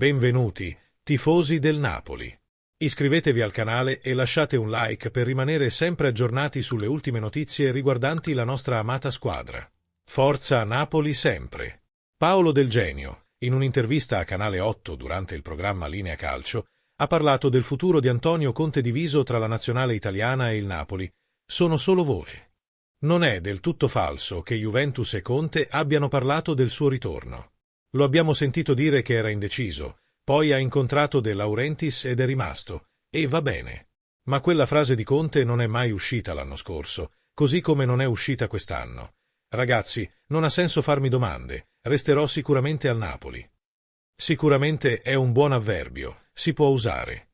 Benvenuti, tifosi del Napoli. Iscrivetevi al canale e lasciate un like per rimanere sempre aggiornati sulle ultime notizie riguardanti la nostra amata squadra. Forza Napoli sempre! Paolo Del Genio, in un'intervista a Canale 8 durante il programma Linea Calcio, ha parlato del futuro di Antonio Conte diviso tra la nazionale italiana e il Napoli. Sono solo voci. Non è del tutto falso che Juventus e Conte abbiano parlato del suo ritorno. Lo abbiamo sentito dire che era indeciso, poi ha incontrato De Laurentiis ed è rimasto, e va bene. Ma quella frase di Conte non è mai uscita l'anno scorso, così come non è uscita quest'anno. Ragazzi, non ha senso farmi domande, resterò sicuramente al Napoli. Sicuramente è un buon avverbio, si può usare.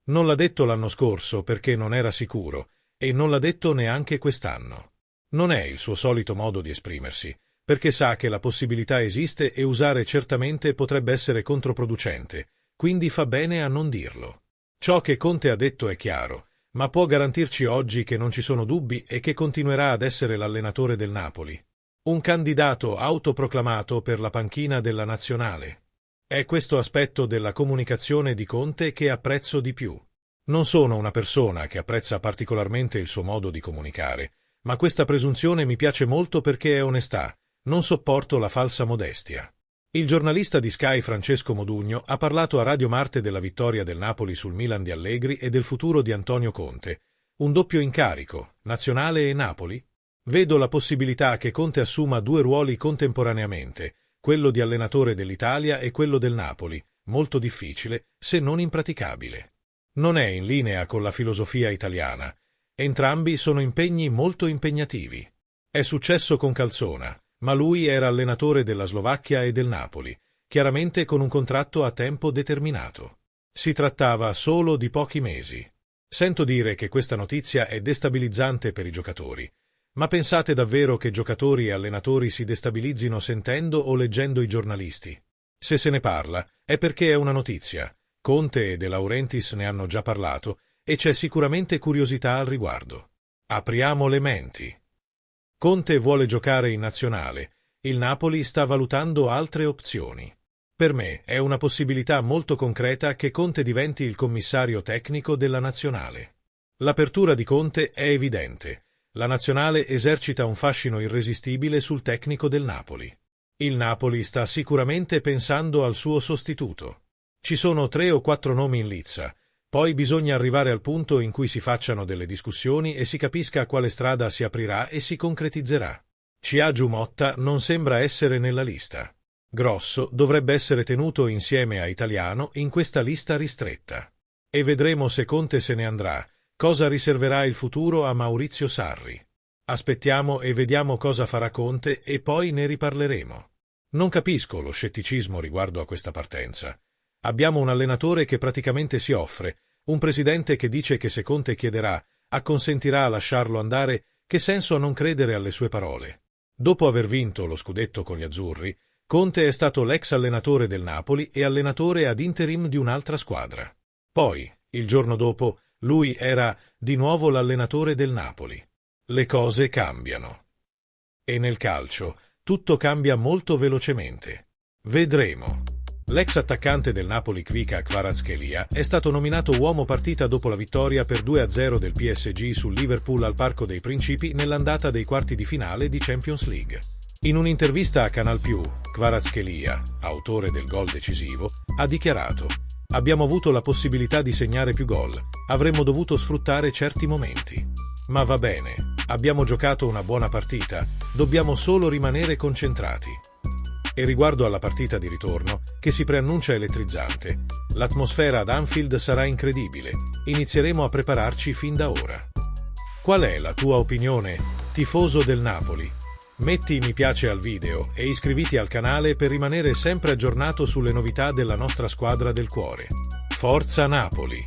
Non l'ha detto l'anno scorso perché non era sicuro, e non l'ha detto neanche quest'anno. Non è il suo solito modo di esprimersi, perché sa che la possibilità esiste e usare certamente potrebbe essere controproducente, quindi fa bene a non dirlo. Ciò che Conte ha detto è chiaro, ma può garantirci oggi che non ci sono dubbi e che continuerà ad essere l'allenatore del Napoli. Un candidato autoproclamato per la panchina della nazionale. È questo aspetto della comunicazione di Conte che apprezzo di più. Non sono una persona che apprezza particolarmente il suo modo di comunicare, ma questa presunzione mi piace molto perché è onestà. Non sopporto la falsa modestia. Il giornalista di Sky Francesco Modugno ha parlato a Radio Marte della vittoria del Napoli sul Milan di Allegri e del futuro di Antonio Conte. Un doppio incarico, nazionale e Napoli? Vedo la possibilità che Conte assuma due ruoli contemporaneamente, quello di allenatore dell'Italia e quello del Napoli, molto difficile, se non impraticabile. Non è in linea con la filosofia italiana. Entrambi sono impegni molto impegnativi. È successo con Calzona, ma lui era allenatore della Slovacchia e del Napoli, chiaramente con un contratto a tempo determinato. Si trattava solo di pochi mesi. Sento dire che questa notizia è destabilizzante per i giocatori, ma pensate davvero che giocatori e allenatori si destabilizzino sentendo o leggendo i giornalisti? Se se ne parla, è perché è una notizia. Conte e De Laurentiis ne hanno già parlato e c'è sicuramente curiosità al riguardo. Apriamo le menti. Conte vuole giocare in nazionale, il Napoli sta valutando altre opzioni. Per me è una possibilità molto concreta che Conte diventi il commissario tecnico della nazionale. L'apertura di Conte è evidente, la nazionale esercita un fascino irresistibile sul tecnico del Napoli. Il Napoli sta sicuramente pensando al suo sostituto. Ci sono 3 o 4 nomi in lizza. Poi bisogna arrivare al punto in cui si facciano delle discussioni e si capisca quale strada si aprirà e si concretizzerà. Ciaju Motta non sembra essere nella lista. Grosso dovrebbe essere tenuto insieme a Italiano in questa lista ristretta. E vedremo se Conte se ne andrà, cosa riserverà il futuro a Maurizio Sarri. Aspettiamo e vediamo cosa farà Conte e poi ne riparleremo. Non capisco lo scetticismo riguardo a questa partenza. Abbiamo un allenatore che praticamente si offre, un presidente che dice che se Conte chiederà, acconsentirà a lasciarlo andare, che senso ha non credere alle sue parole? Dopo aver vinto lo scudetto con gli azzurri, Conte è stato l'ex allenatore del Napoli e allenatore ad interim di un'altra squadra. Poi, il giorno dopo, lui era di nuovo l'allenatore del Napoli. Le cose cambiano. E nel calcio, tutto cambia molto velocemente. Vedremo. L'ex attaccante del Napoli Kvicha Kvaratskhelia è stato nominato uomo partita dopo la vittoria per 2-0 del PSG sul Liverpool al Parco dei Principi nell'andata dei quarti di finale di Champions League. In un'intervista a Canal+, Kvaratskhelia, autore del gol decisivo, ha dichiarato: «Abbiamo avuto la possibilità di segnare più gol, avremmo dovuto sfruttare certi momenti. Ma va bene, abbiamo giocato una buona partita, dobbiamo solo rimanere concentrati». E riguardo alla partita di ritorno, che si preannuncia elettrizzante, l'atmosfera ad Anfield sarà incredibile, inizieremo a prepararci fin da ora. Qual è la tua opinione, tifoso del Napoli? Metti mi piace al video e iscriviti al canale per rimanere sempre aggiornato sulle novità della nostra squadra del cuore. Forza Napoli!